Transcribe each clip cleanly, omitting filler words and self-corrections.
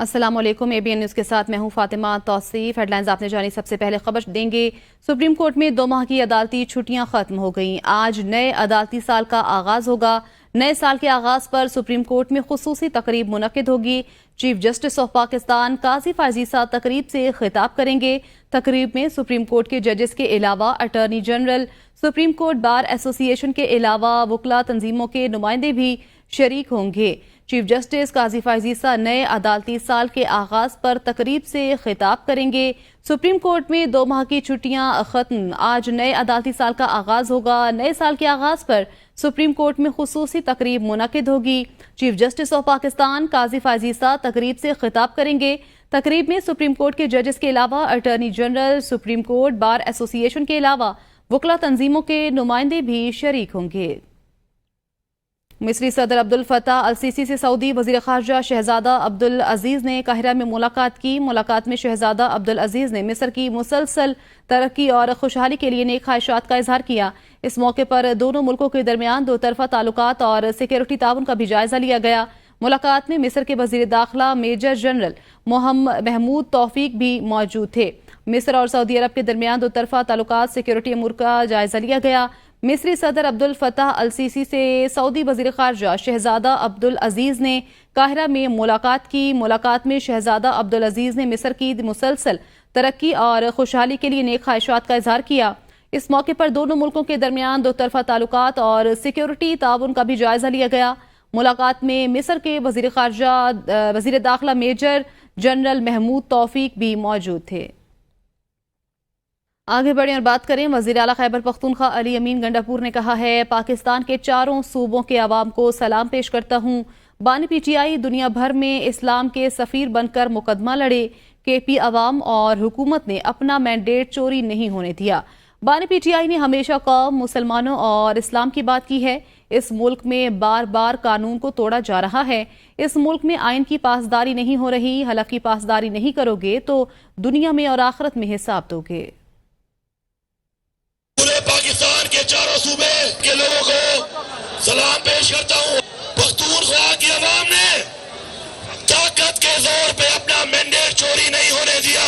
السلام علیکم ABN news کے ساتھ میں ہوں فاطمہ توصیف۔ ہیڈ لائنز آپ نے جانی سب سے پہلے خبر دیں گے۔ سپریم کورٹ میں 2 ماہ کی عدالتی چھٹیاں ختم ہو گئیں۔ آج نئے عدالتی سال کا آغاز ہوگا۔ نئے سال کے آغاز پر سپریم کورٹ میں خصوصی تقریب منعقد ہوگی۔ چیف جسٹس آف پاکستان قاضی فائز عیسیٰ تقریب سے خطاب کریں گے۔ تقریب میں سپریم کورٹ کے ججز کے علاوہ attorney general, supreme court bar ایسوسی ایشن کے علاوہ وکلا تنظیموں کے نمائندے بھی شریک ہوں گے۔ چیف جسٹس قاضی فائز عیسیٰ نئے عدالتی سال کے آغاز پر تقریب سے خطاب کریں گے۔ سپریم کورٹ میں 2 ماہ کی چھٹیاں ختم، آج نئے عدالتی سال کا آغاز ہوگا۔ نئے سال کے آغاز پر سپریم کورٹ میں خصوصی تقریب منعقد ہوگی۔ چیف جسٹس آف پاکستان قاضی فائز عیسیٰ تقریب سے خطاب کریں گے۔ تقریب میں سپریم کورٹ کے ججز کے علاوہ attorney general, supreme court bar ایسوسی ایشن کے علاوہ وکلا تنظیموں کے نمائندے بھی شریک ہوں گے۔ مصری صدر عبدالفتاح السیسی سے سعودی وزیر خارجہ شہزادہ عبدالعزیز نے قاہرہ میں ملاقات کی۔ ملاقات میں شہزادہ عبدالعزیز نے مصر کی مسلسل ترقی اور خوشحالی کے لیے نیک خواہشات کا اظہار کیا۔ اس موقع پر دونوں ملکوں کے درمیان 2 طرفہ تعلقات اور سیکیورٹی تعاون کا بھی جائزہ لیا گیا۔ ملاقات میں مصر کے وزیر داخلہ میجر جنرل محمود توفیق بھی موجود تھے۔ مصر اور سعودی عرب کے درمیان 2 طرفہ تعلقات، سیکیورٹی امور کا جائزہ لیا گیا۔ مصری صدر عبدالفتاح السیسی سے سعودی وزیر خارجہ شہزادہ عبدالعزیز نے قاہرہ میں ملاقات کی۔ ملاقات میں شہزادہ عبدالعزیز نے مصر کی مسلسل ترقی اور خوشحالی کے لیے نیک خواہشات کا اظہار کیا۔ اس موقع پر دونوں ملکوں کے درمیان 2 طرفہ تعلقات اور سیکیورٹی تعاون کا بھی جائزہ لیا گیا۔ ملاقات میں مصر کے وزیر داخلہ میجر جنرل محمود توفیق بھی موجود تھے۔ آگے بڑھیں اور بات کریں۔ وزیر اعلیٰ خیبر پختونخوا علی امین گنڈاپور نے کہا ہے، پاکستان کے 4 صوبوں کے عوام کو سلام پیش کرتا ہوں۔ بانی PTI دنیا بھر میں اسلام کے سفیر بن کر مقدمہ لڑے۔ KP عوام اور حکومت نے اپنا مینڈیٹ چوری نہیں ہونے دیا۔ بانی PTI نے ہمیشہ قوم، مسلمانوں اور اسلام کی بات کی ہے۔ اس ملک میں بار بار قانون کو توڑا جا رہا ہے۔ اس ملک میں آئین کی پاسداری نہیں ہو رہی۔ حلف کی پاسداری نہیں کرو گے تو دنیا میں اور آخرت میں حساب دو گے۔ پاکستان کے 4 صوبے کے لوگوں کو سلام پیش کرتا ہوں۔ پختونخوا کی عوام نے طاقت کے زور پہ اپنا مینڈیٹ چوری نہیں ہونے دیا۔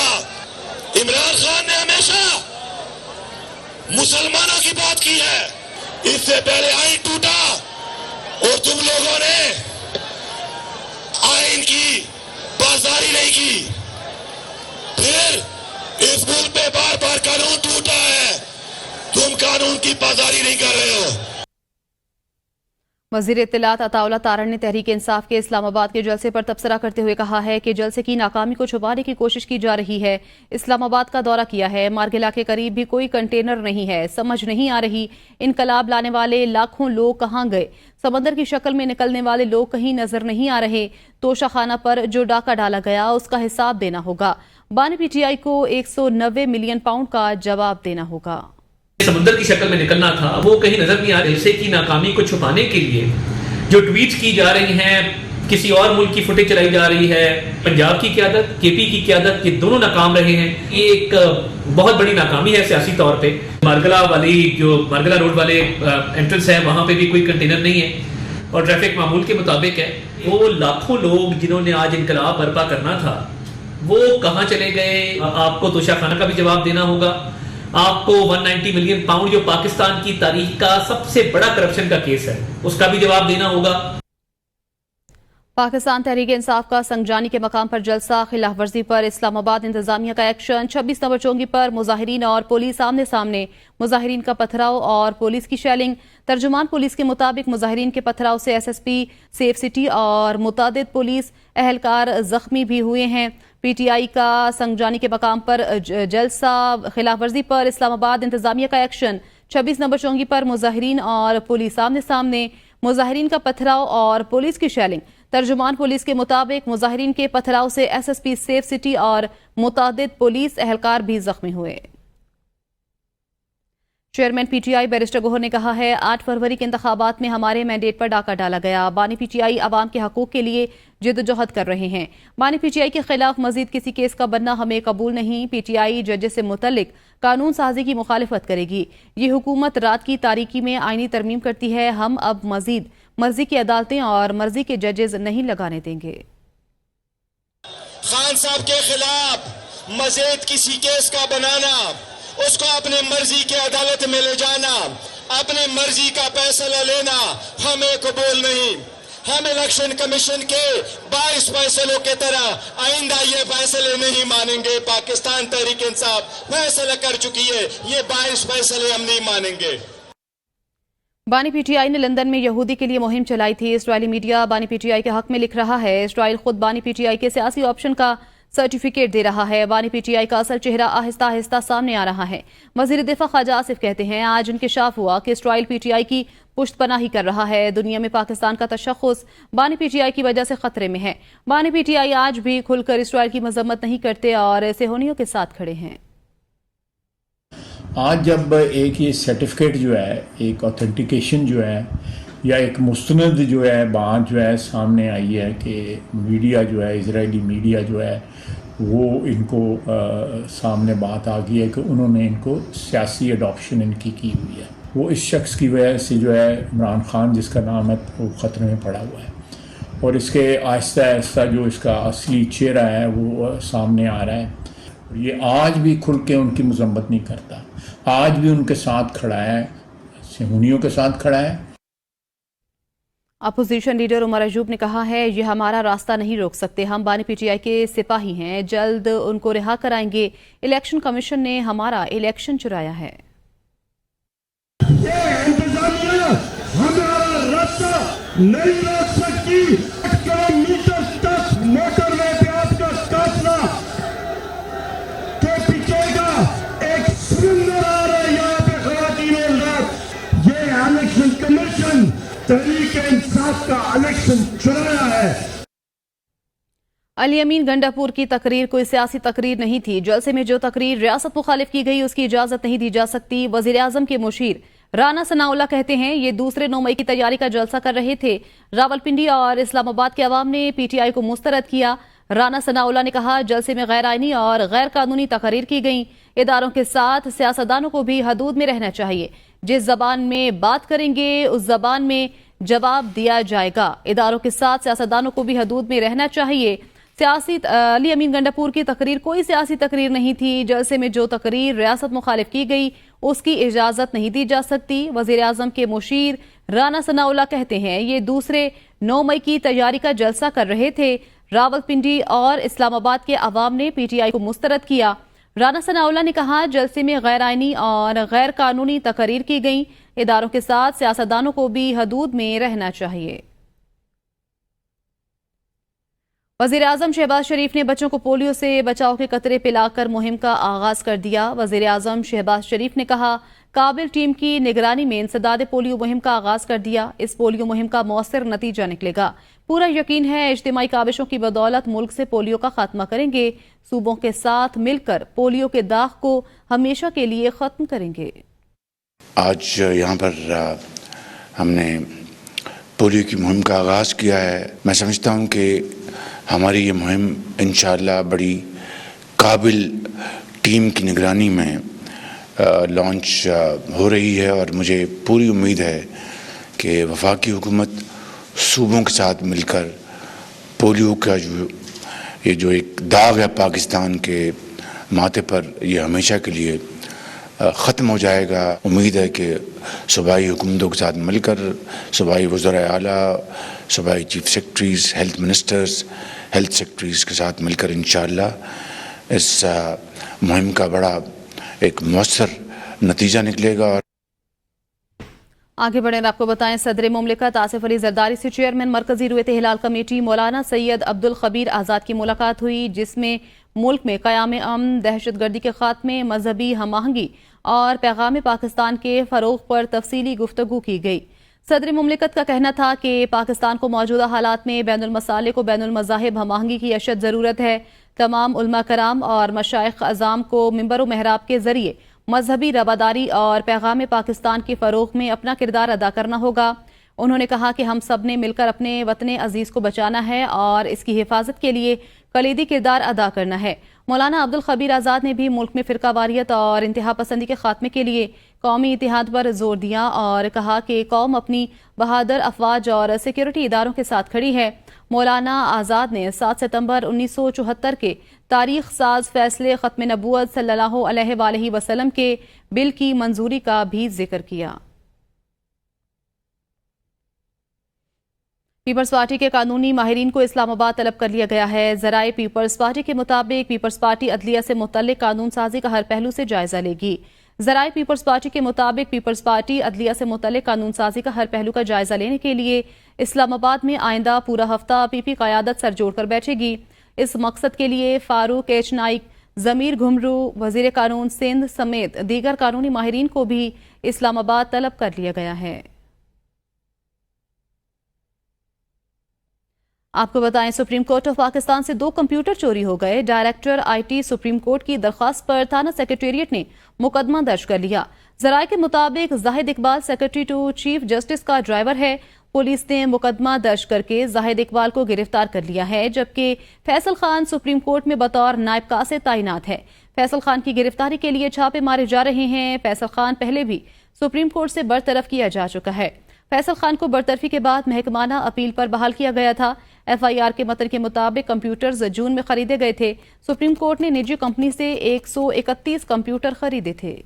عمران خان نے ہمیشہ مسلمانوں کی بات کی ہے۔ اس سے پہلے آئین ٹوٹا اور تم لوگوں نے آئین کی پاسداری نہیں کی۔ پھر اس ملک پہ بار بار قانون ٹوٹا ہے، تم قانون کی پاسداری نہیں کر رہے ہو۔ وزیر اطلاعات عطا اللہ تارڑ نے تحریک انصاف کے اسلام آباد کے جلسے پر تبصرہ کرتے ہوئے کہا ہے کہ جلسے کی ناکامی کو چھپانے کی کوشش کی جا رہی ہے۔ اسلام آباد کا دورہ کیا ہے، مارگلا کے قریب بھی کوئی کنٹینر نہیں ہے۔ سمجھ نہیں آ رہی انقلاب لانے والے لاکھوں لوگ کہاں گئے؟ سمندر کی شکل میں نکلنے والے لوگ کہیں نظر نہیں آ رہے۔ توشہ خانہ پر جو ڈاکہ ڈالا گیا اس کا حساب دینا ہوگا۔ بانی PTI کو 190 ملین پاؤنڈ کا جواب دینا ہوگا۔ سمندر کی شکل میں نکلنا تھا، وہ کہیں نظر نہیں آ رہے۔ جلسے کی ناکامی کو چھپانے کے لیے جو ٹویٹس کی جا رہی ہیں، کسی اور ملک کی فوٹیج چلائی جا رہی ہے، پنجاب کی قیادت، KP کی قیادت، یہ دونوں ناکام رہے ہیں۔ یہ ایک بہت بڑی ناکامی ہے سیاسی طور پہ۔ مارگلا روڈ والے انٹرنس ہے، وہاں پہ بھی کوئی کنٹینر نہیں ہے اور ٹریفک معمول کے مطابق ہے۔ وہ لاکھوں لوگ جنہوں نے آج انقلاب برپا کرنا تھا وہ کہاں چلے گئے؟ آپ کو توشہ خانہ کا بھی جواب دینا ہوگا۔ آپ کو 190 ملین پاؤنڈ جو پاکستان کی تاریخ کا سب سے بڑا کرپشن کا کیس ہے، اس کا بھی جواب دینا ہوگا۔ پاکستان تحریک انصاف کا سنگجانی کے مقام پر جلسہ، خلاف ورزی پر اسلام آباد انتظامیہ کا ایکشن۔ 26 نمبر چونگی پر مظاہرین اور پولیس آمنے سامنے، مظاہرین کا پتھراؤ اور پولیس کی شیلنگ۔ ترجمان پولیس کے مطابق مظاہرین کے پتھراؤ سے SSP سیف سٹی اور متعدد پولیس اہلکار زخمی بھی ہوئے ہیں۔ PTI کا سنگجانی کے مقام پر جلسہ، خلاف ورزی پر اسلام آباد انتظامیہ کا ایکشن۔ 26 نمبر چونگی پر مظاہرین اور پولیس آمنے سامنے، مظاہرین کا پتھراؤ اور پولیس کی شیلنگ۔ ترجمان پولیس کے مطابق مظاہرین کے پتھراؤ سے SSP سیف سٹی اور متعدد پولیس اہلکار بھی زخمی ہوئے۔ چیئرمین PTI بیرسٹر گوہر نے کہا ہے، 8 فروری کے انتخابات میں ہمارے مینڈیٹ پر ڈاکہ ڈالا گیا۔ بانی PTI عوام کے حقوق کے لیے جدوجہد کر رہے ہیں۔ بانی PTI کے خلاف مزید کسی کیس کا بننا ہمیں قبول نہیں۔ PTI ججز سے متعلق قانون سازی کی مخالفت کرے گی۔ یہ حکومت رات کی تاریکی میں آئینی ترمیم کرتی ہے۔ ہم اب مزید مرضی کی عدالتیں اور مرضی کے ججز نہیں لگانے دیں گے۔ خان صاحب کے خلاف مزید کسی کیس کا بنانا، اس کو اپنی مرضی کی عدالت میں لے جانا، اپنی مرضی کا فیصلہ لینا ہمیں قبول نہیں۔ ہم الیکشن کمیشن کے 22 فیصلوں کے طرح آئندہ یہ فیصلے نہیں مانیں گے۔ پاکستان تحریک انصاف فیصلہ کر چکی ہے، یہ 22 فیصلے ہم نہیں مانیں گے۔ بانی پی ٹی آئی نے لندن میں یہودی کے لیے مہم چلائی تھی۔ اسرائیلی میڈیا بانی پی ٹی آئی کے حق میں لکھ رہا ہے۔ اسرائیل خود بانی پی ٹی آئی کے سیاسی آپشن کا سرٹیفکیٹ دے رہا ہے۔ بانی پی ٹی آئی کا اصل چہرہ آہستہ آہستہ سامنے آ رہا ہے۔ وزیر دفاع خواجہ آصف کہتے ہیں آج انکشاف ہوا کہ اسرائیل پی ٹی آئی کی پشت پناہی کر رہا ہے۔ دنیا میں پاکستان کا تشخص بانی پی ٹی آئی کی وجہ سے خطرے میں ہے۔ بانی پی ٹی آئی آج بھی کھل کر اسرائیل کی مذمت نہیں کرتے اور صہیونیوں کے ساتھ کھڑے ہیں۔ آج جب ایک یہ سرٹیفکیٹ جو ہے، ایک آتھینٹیکیشن جو ہے یا ایک مستند جو ہے بات جو ہے سامنے آئی ہے کہ میڈیا جو ہے، اسرائیلی میڈیا جو ہے وہ ان کو سامنے بات آ گئی ہے کہ انہوں نے ان کو سیاسی اڈاپشن ان کی ہوئی ہے، وہ اس شخص کی وجہ سے جو ہے عمران خان جس کا نام ہے وہ خطرے میں پڑا ہوا ہے، اور اس کے آہستہ آہستہ جو اس کا اصلی چہرہ ہے وہ سامنے آ رہا ہے۔ یہ آج بھی کھل کے ان کی مذمت نہیں کرتا، آج بھی ان کے ساتھ کھڑا ہے، صہیونیوں کے ساتھ کھڑا ہے۔ اپوزیشن لیڈر عمر ایوب نے کہا ہے یہ ہمارا راستہ نہیں روک سکتے، ہم بانی پی ٹی آئی کے سپاہی ہیں، جلد ان کو رہا کرائیں گے۔ الیکشن کمیشن نے ہمارا الیکشن چرایا ہے۔ یہ انتظامیہ ہمارا راستہ نہیں روک سکتی۔ 8 کلومیٹر تک موٹر وے پہ آپ کا قافلہ کے پیچھے کا ایک سمندر آ رہا ہے یہاں پہ خواتین اور رات۔ یہ الیکشن کمیشن تحریک انصاف کا الیکشن چرایا ہے۔ علی امین گنڈا پور کی تقریر کوئی سیاسی تقریر نہیں تھی۔ جلسے میں جو تقریر ریاست مخالف کی گئی اس کی اجازت نہیں دی جا سکتی۔ وزیر اعظم کے مشیر رانا ثناء اللہ کہتے ہیں یہ دوسرے 9 مئی کی تیاری کا جلسہ کر رہے تھے۔ راولپنڈی اور اسلام آباد کے عوام نے پی ٹی آئی کو مسترد کیا۔ رانا ثناء اللہ نے کہا جلسے میں غیر آئینی اور غیر قانونی تقاریر کی گئیں۔ اداروں کے ساتھ سیاستدانوں کو بھی حدود میں رہنا چاہیے، جس زبان میں بات کریں گے اس زبان میں جواب دیا جائے گا۔ اداروں کے ساتھ سیاستدانوں کو بھی حدود میں رہنا چاہیے۔ علی امین گنڈا پور کی تقریر کوئی سیاسی تقریر نہیں تھی۔ جلسے میں جو تقریر ریاست مخالف کی گئی اس کی اجازت نہیں دی جا سکتی۔ وزیر اعظم کے مشیر رانا ثناء اللہ کہتے ہیں یہ دوسرے 9 مئی کی تیاری کا جلسہ کر رہے تھے۔ راولپنڈی اور اسلام آباد کے عوام نے پی ٹی آئی کو مسترد کیا۔ رانا ثناء اللہ نے کہا جلسے میں غیر آئینی اور غیر قانونی تقاریر کی گئیں۔ اداروں کے ساتھ سیاستدانوں کو بھی حدود میں رہنا چاہیے۔ وزیر اعظم شہباز شریف نے بچوں کو پولیو سے بچاؤ کے قطرے پلا کر مہم کا آغاز کر دیا۔ وزیر اعظم شہباز شریف نے کہا قابل ٹیم کی نگرانی میں انسداد پولیو مہم کا آغاز کر دیا۔ اس پولیو مہم کا مؤثر نتیجہ نکلے گا۔ پورا یقین ہے اجتماعی کاوشوں کی بدولت ملک سے پولیو کا خاتمہ کریں گے۔ صوبوں کے ساتھ مل کر پولیو کے داغ کو ہمیشہ کے لیے ختم کریں گے۔ آج یہاں پر ہم نے پولیو کی مہم کا آغاز کیا ہے۔ میں سمجھتا ہوں کہ ہماری یہ مہم انشاءاللہ بڑی قابل ٹیم کی نگرانی میں لانچ ہو رہی ہے، اور مجھے پوری امید ہے کہ وفاقی حکومت صوبوں کے ساتھ مل کر پولیو کا جو ایک داغ ہے پاکستان کے ماتھے پر، یہ ہمیشہ کے لیے ختم ہو جائے گا۔ امید ہے کہ صوبائی حکومتوں کے ساتھ مل کر صوبائی وزراء اعلیٰ، صوبائی chief secretaries, health ministers, health secretaries کے ساتھ مل کر انشاءاللہ اس مہم کا بڑا ایک مؤثر نتیجہ نکلے گا۔ آگے بڑھیں آپ کو بتائیں صدر مملکت آصف علی زرداری سے چیئرمین مرکزی رویت ہلال کمیٹی مولانا سید عبدالخبیر آزاد کی ملاقات ہوئی، جس میں ملک میں قیام امن، دہشت گردی کے خاتمے، مذہبی ہم آہنگی اور پیغام پاکستان کے فروغ پر تفصیلی گفتگو کی گئی۔ صدر مملکت کا کہنا تھا کہ پاکستان کو موجودہ حالات میں بین المسالک و بین المذاہب ہم آہنگی کی اشد ضرورت ہے۔ تمام علماء کرام اور مشائخ اعظام کو منبر و محراب کے ذریعے مذہبی رواداری اور پیغام پاکستان کے فروغ میں اپنا کردار ادا کرنا ہوگا۔ انہوں نے کہا کہ ہم سب نے مل کر اپنے وطن عزیز کو بچانا ہے اور اس کی حفاظت کے لیے کلیدی کردار ادا کرنا ہے۔ مولانا عبدالخبیر آزاد نے بھی ملک میں فرقہ واریت اور انتہا پسندی کے خاتمے کے لیے قومی اتحاد پر زور دیا اور کہا کہ قوم اپنی بہادر افواج اور سیکیورٹی اداروں کے ساتھ کھڑی ہے۔ مولانا آزاد نے 7 ستمبر 1974 کے تاریخ ساز فیصلے ختم نبوت صلی اللہ علیہ وآلہ وسلم کے بل کی منظوری کا بھی ذکر کیا۔ پیپلز پارٹی کے قانونی ماہرین کو اسلام آباد طلب کر لیا گیا ہے۔ ذرائع پیپلز پارٹی کے مطابق پیپلز پارٹی عدلیہ سے متعلق قانون سازی کا ہر پہلو سے جائزہ لے گی۔ ذرائع پیپلز پارٹی کے مطابق پیپلز پارٹی عدلیہ سے متعلق قانون سازی کا ہر پہلو کا جائزہ لینے کے لیے اسلام آباد میں آئندہ پورا ہفتہ پی پی قیادت سر جوڑ کر بیٹھے گی۔ اس مقصد کے لیے فاروق ایچ نائک، ضمیر گھمرو، وزیر قانون سندھ سمیت دیگر قانونی ماہرین کو بھی اسلام آباد طلب کر لیا گیا ہے۔ آپ کو بتائیں سپریم کورٹ آف پاکستان سے 2 کمپیوٹر چوری ہو گئے۔ Director I T supreme court کی درخواست پر تھانہ سیکریٹریٹ نے مقدمہ درج کر لیا۔ ذرائع کے مطابق Zahid Iqbal secretary to chief justice کا ڈرائیور ہے۔ پولیس نے مقدمہ درج کر کے زاہد اقبال کو گرفتار کر لیا ہے، جبکہ فیصل خان سپریم کورٹ میں بطور نائب قاصد تعینات ہے۔ فیصل خان کی گرفتاری کے لیے چھاپے مارے جا رہے ہیں۔ فیصل خان پہلے بھی سپریم کورٹ سے برطرف کیا جا چکا ہے۔ فیصل خان کو برطرفی کے بعد محکمانہ اپیل پر بحال کیا گیا تھا۔ ایف آئی آر کے متن کے مطابق کمپیوٹرز جون میں خریدے گئے تھے۔ سپریم کورٹ نے نجی کمپنی سے 131 کمپیوٹر خریدے تھے۔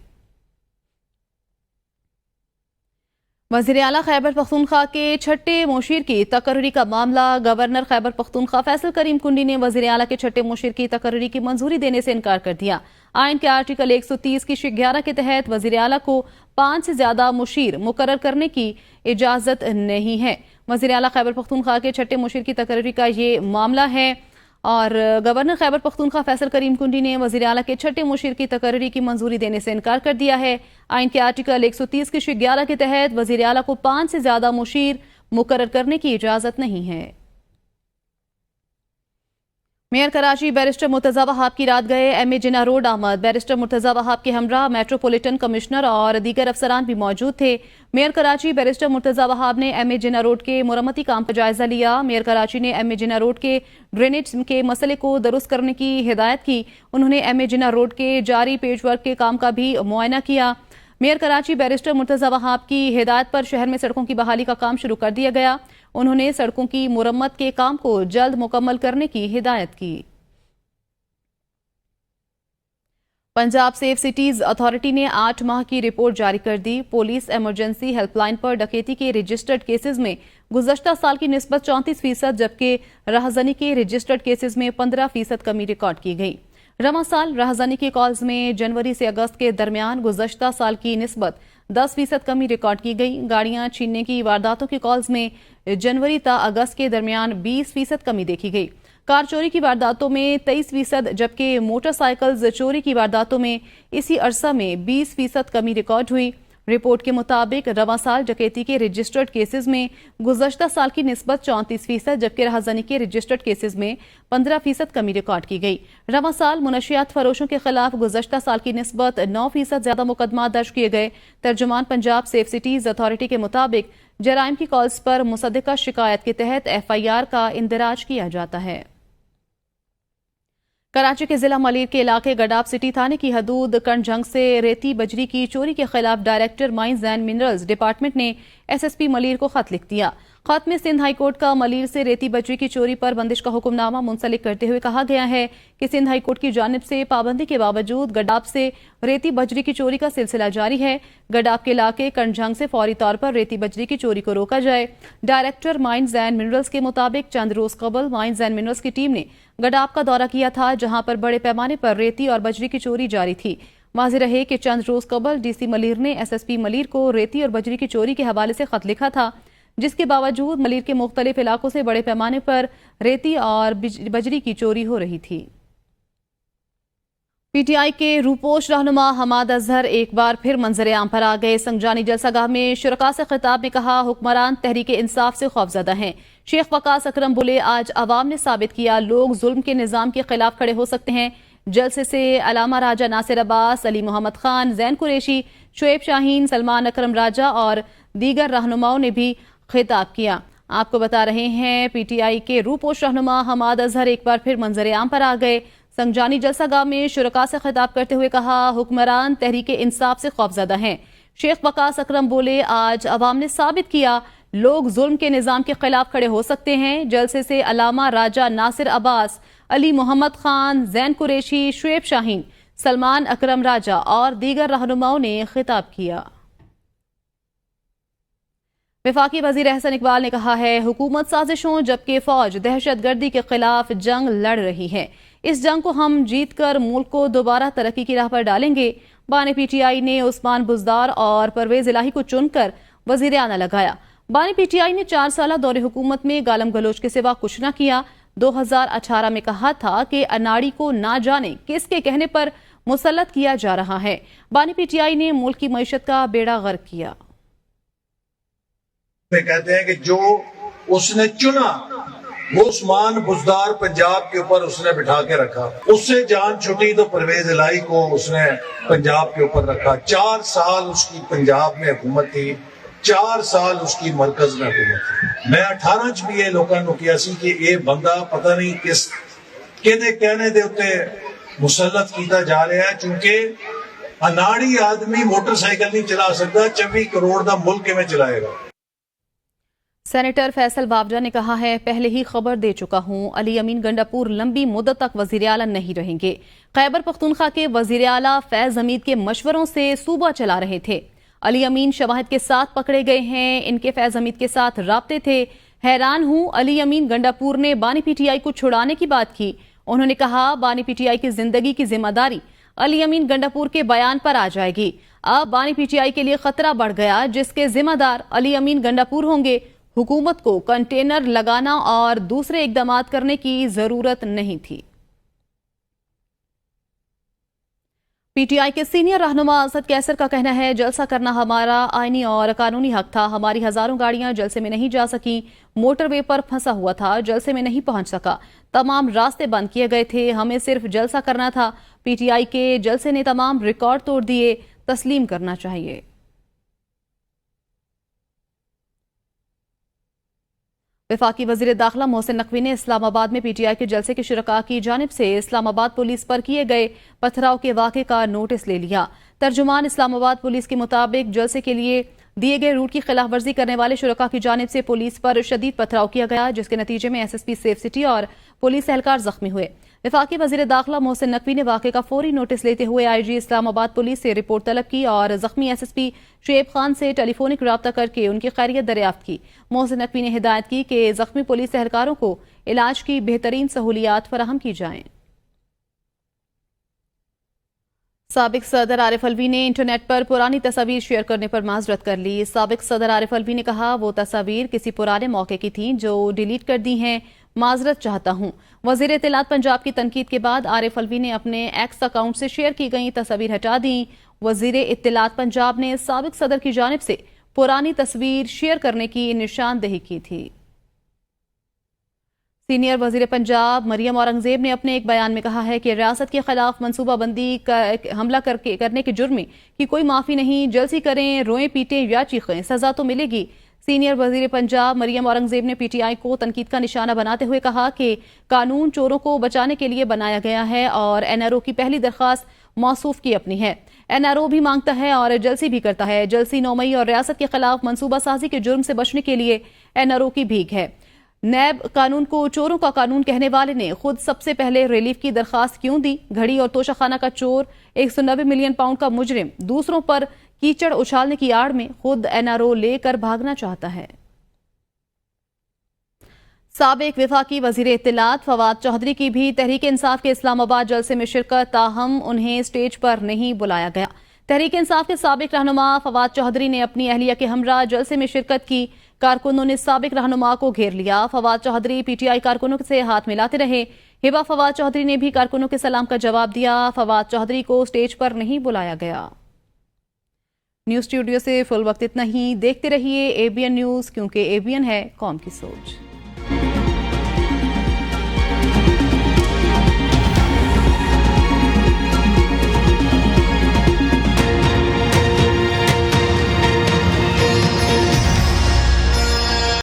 وزیر اعلیٰ خیبر پختونخوا کے چھٹے مشیر کی تقرری کا معاملہ۔ گورنر خیبر پختونخوا فیصل کریم کنڈی نے وزیر اعلیٰ کے چھٹے مشیر کی تقرری کی منظوری دینے سے انکار کر دیا۔ آئین کے آرٹیکل 130 کی شق 11 کے تحت وزیر اعلیٰ کو 5 سے زیادہ مشیر مقرر کرنے کی اجازت نہیں ہے۔ وزیر اعلیٰ خیبر پختونخوا کے چھٹے مشیر کی تقرری کا یہ معاملہ ہے اور گورنر خیبر پختونخوا فیصل کریم کنڈی نے وزیر اعلیٰ کے چھٹے مشیر کی تقرری کی منظوری دینے سے انکار کر دیا ہے۔ آئین کے آرٹیکل 130 کی شق 11 کے تحت وزیر اعلیٰ کو 5 سے زیادہ مشیر مقرر کرنے کی اجازت نہیں ہے۔ میئر کراچی بیرسٹر مرتضی وہاب کی رات گئے ایم اے جناح روڈ آمد۔ بیرسٹر مرتضی وہاب کے ہمراہ میٹروپولیٹن کمشنر اور دیگر افسران بھی موجود تھے۔ میئر کراچی بیرسٹر مرتضی وہاب نے ایم اے جناح روڈ کے مرمتی کام کا جائزہ لیا۔ میئر کراچی نے ایم اے جناح روڈ کے ڈرینیج کے مسئلے کو درست کرنے کی ہدایت کی۔ انہوں نے ایم اے جناح روڈ کے جاری پیچ ورک کے کام کا بھی معائنہ کیا۔ میئر کراچی بیرسٹر مرتضی وہاب کی ہدایت پر شہر میں سڑکوں کی بحالی کا کام شروع کر دیا گیا۔ انہوں نے سڑکوں کی مرمت کے کام کو جلد مکمل کرنے کی ہدایت کی۔ پنجاب سیف سٹیز اتھارٹی نے 8 ماہ کی رپورٹ جاری کر دی۔ پولیس ایمرجنسی ہیلپ لائن پر ڈکیتی کے رجسٹرڈ کیسز میں گزشتہ سال کی نسبت 34%، جبکہ رہزنی کے رجسٹرڈ کیسز میں 15% کمی ریکارڈ کی گئی۔ رواں سال رہزنی کی کالز میں جنوری سے اگست کے درمیان گزشتہ سال کی نسبت 10% کمی ریکارڈ کی گئی۔ گاڑیاں چھیننے کی وارداتوں کی کالز میں جنوری تا اگست کے درمیان 20% کمی دیکھی گئی۔ کار چوری کی وارداتوں میں 23%، جبکہ موٹر سائیکلز چوری کی وارداتوں میں اسی عرصہ میں 20% کمی ریکارڈ ہوئی۔ رپورٹ کے مطابق رواں سال ڈکیتی کے رجسٹرڈ کیسز میں گزشتہ سال کی نسبت 34%، جبکہ رہزنی کے رجسٹرڈ کیسز میں 15% کمی ریکارڈ کی گئی۔ رواں سال منشیات فروشوں کے خلاف گزشتہ سال کی نسبت 9% زیادہ مقدمات درج کیے گئے۔ ترجمان پنجاب سیف سٹیز اتھارٹی کے مطابق جرائم کی کالز پر مصدقہ شکایت کے تحت ایف آئی آر کا اندراج کیا جاتا ہے۔ کراچی کے ضلع ملیر کے علاقے گڈاب سٹی تھانے کی حدود کنڈ جھنگ سے ریتی بجری کی چوری کے خلاف director mines and minerals department نے ایس ایس پی ملیر کو خط لکھ دیا۔ خط میں سندھ ہائی کورٹ کا ملیر سے ریتی بجری کی چوری پر بندش کا حکم نامہ منسلک کرتے ہوئے کہا گیا ہے کہ سندھ ہائی کورٹ کی جانب سے پابندی کے باوجود گڈاب سے ریتی بجری کی چوری کا سلسلہ جاری ہے۔ گڈاب کے علاقے کنڈ جھنگ سے فوری طور پر ریتی بجری کی چوری کو روکا جائے۔ ڈائریکٹر مائنز اینڈ منرلز کے مطابق چند روز قبل مائنز اینڈ منرلز کی ٹیم نے گڈاب کا دورہ کیا تھا، جہاں پر بڑے پیمانے پر ریتی اور بجری کی چوری جاری تھی۔ واضح رہے کہ چند روز قبل ڈی سی ملیر نے ایس ایس پی ملیر کو ریتی اور بجری کی چوری کے حوالے سے خط لکھا تھا، جس کے باوجود ملیر کے مختلف علاقوں سے بڑے پیمانے پر ریتی اور بجری کی چوری ہو رہی تھی۔ پی ٹی آئی کے روپوش رہنما حماد اظہر ایک بار پھر منظر عام پر آ گئے۔ سنگجانی جلسہ گاہ میں شرکاء سے خطاب میں کہا، حکمران تحریک انصاف سے خوفزدہ ہیں۔ شیخ وقاص اکرم بولے، آج عوام نے ثابت کیا لوگ ظلم کے نظام کے خلاف کھڑے ہو سکتے ہیں۔ جلسے سے علامہ راجہ ناصر عباس، علی محمد خان، زین قریشی، شعیب شاہین، سلمان اکرم راجہ اور دیگر رہنماؤں نے بھی خطاب کیا۔ آپ کو بتا رہے ہیں پی ٹی آئی کے روپوش رہنما حماد اظہر ایک بار پھر منظر عام پر آ گئے۔ سنجانی جلسہ گاہ میں شرکاء سے خطاب کرتے ہوئے کہا حکمران تحریک انصاف سے خوفزدہ ہیں۔ شیخ وقاص اکرم بولے آج عوام نے ثابت کیا لوگ ظلم کے نظام کے خلاف کھڑے ہو سکتے ہیں۔ جلسے سے علامہ راجہ ناصر عباس، علی محمد خان، زین قریشی، شعیب شاہین، سلمان اکرم راجہ اور دیگر رہنماؤں نے خطاب کیا۔ وفاقی وزیر احسن اقبال نے کہا ہے حکومت سازشوں جبکہ فوج دہشت گردی کے خلاف جنگ لڑ رہی ہے۔ اس جنگ کو ہم جیت کر ملک کو دوبارہ ترقی کی راہ پر ڈالیں گے۔ بانی پی ٹی آئی نے عثمان بزدار اور پرویز الہی کو چن کر وزیر اعلیٰ لگایا۔ بانی پی ٹی آئی نے 4 سالہ دور حکومت میں گالم گلوچ کے سوا کچھ نہ کیا۔ 2018 میں کہا تھا کہ اناڑی کو نہ جانے کس کے کہنے پر مسلط کیا جا رہا ہے۔ بانی پی ٹی آئی نے ملک کی معیشت کا بیڑا غرق کیا۔ کہتے ہیں کہ جو اس نے چنا وہ عثمان بزدار پنجاب کے اوپر اس نے بٹھا کے رکھا، اس سے جان چھٹی تو پرویز الہی کو اس نے پنجاب کے اوپر رکھا۔ 4 سال اس کی پنجاب میں حکومت تھی، 4 سال اس کی مرکز میں حکومت تھی۔ میں 18 چ بھی یہ لوگوں نے کیا سی کہ یہ بندہ پتہ نہیں کس کہنے دے اتے مسلط کیتا جا رہا ہے، چونکہ اناڑی آدمی موٹر سائیکل نہیں چلا سکتا، 24 کروڑ دا ملک میں چلائے گا۔ سینیٹر فیصل بابجا نے کہا ہے پہلے ہی خبر دے چکا ہوں علی امین گنڈاپور لمبی مدت تک وزیر اعلیٰ نہیں رہیں گے۔ خیبر پختونخوا کے وزیر اعلیٰ فیض حمید کے مشوروں سے صوبہ چلا رہے تھے۔ علی امین شواہد کے ساتھ پکڑے گئے ہیں، ان کے فیض حمید کے ساتھ رابطے تھے۔ حیران ہوں علی امین گنڈاپور نے بانی پی ٹی آئی کو چھڑانے کی بات کی۔ انہوں نے کہا بانی پی ٹی آئی کی زندگی کی ذمہ داری علی امین گنڈاپور کے بیان پر آ جائے گی۔ اب بانی پی ٹی آئی کے لیے خطرہ بڑھ گیا جس کے ذمہ دار علی امین گنڈاپور ہوں گے۔ حکومت کو کنٹینر لگانا اور دوسرے اقدامات کرنے کی ضرورت نہیں تھی۔ پی ٹی آئی کے سینئر رہنما اسد کیسر کا کہنا ہے جلسہ کرنا ہمارا آئینی اور قانونی حق تھا۔ ہماری ہزاروں گاڑیاں جلسے میں نہیں جا سکیں، موٹر وے پر پھنسا ہوا تھا، جلسے میں نہیں پہنچ سکا، تمام راستے بند کیے گئے تھے، ہمیں صرف جلسہ کرنا تھا۔ پی ٹی آئی کے جلسے نے تمام ریکارڈ توڑ دیے، تسلیم کرنا چاہیے۔ وفاقی وزیر داخلہ محسن نقوی نے اسلام آباد میں پی ٹی آئی کے جلسے کے شرکاء کی جانب سے اسلام آباد پولیس پر کیے گئے پتھراؤ کے واقعے کا نوٹس لے لیا۔ ترجمان اسلام آباد پولیس کے مطابق جلسے کے لیے دیے گئے روٹ کی خلاف ورزی کرنے والے شرکاء کی جانب سے پولیس پر شدید پتھراؤ کیا گیا، جس کے نتیجے میں S S P safe city اور پولیس اہلکار زخمی ہوئے۔ وفاقی وزیر داخلہ محسن نقوی نے واقعے کا فوری نوٹس لیتے ہوئے آئی جی اسلام آباد پولیس سے رپورٹ طلب کی اور زخمی ایس ایس پی شعیب خان سے ٹیلی فونک رابطہ کر کے ان کی خیریت دریافت کی۔ محسن نقوی نے ہدایت کی کہ زخمی پولیس اہلکاروں کو علاج کی بہترین سہولیات فراہم کی جائیں۔ سابق صدر عارف الوی نے انٹرنیٹ پر پرانی تصاویر شیئر کرنے پر معذرت کر لی۔ سابق صدر عارف الوی نے کہا وہ تصاویر کسی پرانے موقع کی تھیں جو ڈیلیٹ کر دی ہیں، معذرت چاہتا ہوں۔ وزیر اطلاعات پنجاب کی تنقید کے بعد عارف الوی نے اپنے ایکس اکاؤنٹ سے شیئر کی گئی تصاویر ہٹا دیں۔ وزیر اطلاعات پنجاب نے سابق صدر کی جانب سے پرانی تصویر شیئر کرنے کی نشاندہی کی تھی۔ سینئر وزیر پنجاب مریم اورنگزیب نے اپنے ایک بیان میں کہا ہے کہ ریاست کے خلاف منصوبہ بندی حملہ کرنے کے جرم میں کی کوئی معافی نہیں، جلسی کریں، روئیں پیٹیں یا چیخیں، سزا تو ملے گی۔ سینئر وزیر پنجاب مریم اورنگزیب نے پی ٹی آئی کو تنقید کا نشانہ بناتے ہوئے کہا کہ قانون چوروں کو بچانے کے لیے بنایا گیا ہے اور این آر او کی پہلی درخواست موصوف کی اپنی ہے۔ این آر او بھی مانگتا ہے اور جلسی بھی کرتا ہے۔ جلسی نومئی اور ریاست کے خلاف منصوبہ سازی کے جرم سے بچنے کے لیے این آر او کی بھیک ہے۔ نیب قانون کو چوروں کا قانون کہنے والے نے خود سب سے پہلے ریلیف کی درخواست کیوں دی؟ گھڑی اور توشہ خانہ کا چور، 190 ملین پاؤنڈ کا مجرم دوسروں پر کیچڑ اچھالنے کی آڑ میں خود این آر او لے کر بھاگنا چاہتا ہے۔ سابق وفاقی وزیر اطلاعات فواد چوہدری کی بھی تحریک انصاف کے اسلام آباد جلسے میں شرکت، تاہم انہیں سٹیج پر نہیں بلایا گیا۔ تحریک انصاف کے سابق رہنما فواد چوہدری نے اپنی اہلیہ کے ہمراہ جلسے میں شرکت کی۔ کارکنوں نے سابق رہنما کو گھیر لیا۔ Fawad Chaudhry P T I کارکنوں سے ہاتھ ملاتے رہے۔ ہبا فواد چوہدری نے بھی کارکنوں کے سلام کا جواب دیا۔ فواد چوہدری کو سٹیج پر نہیں بلایا گیا۔ نیوز اسٹوڈیو سے فل وقت اتنا ہی۔ دیکھتے رہیے ABN نیوز، کیونکہ ABN ہے قوم کی سوچ۔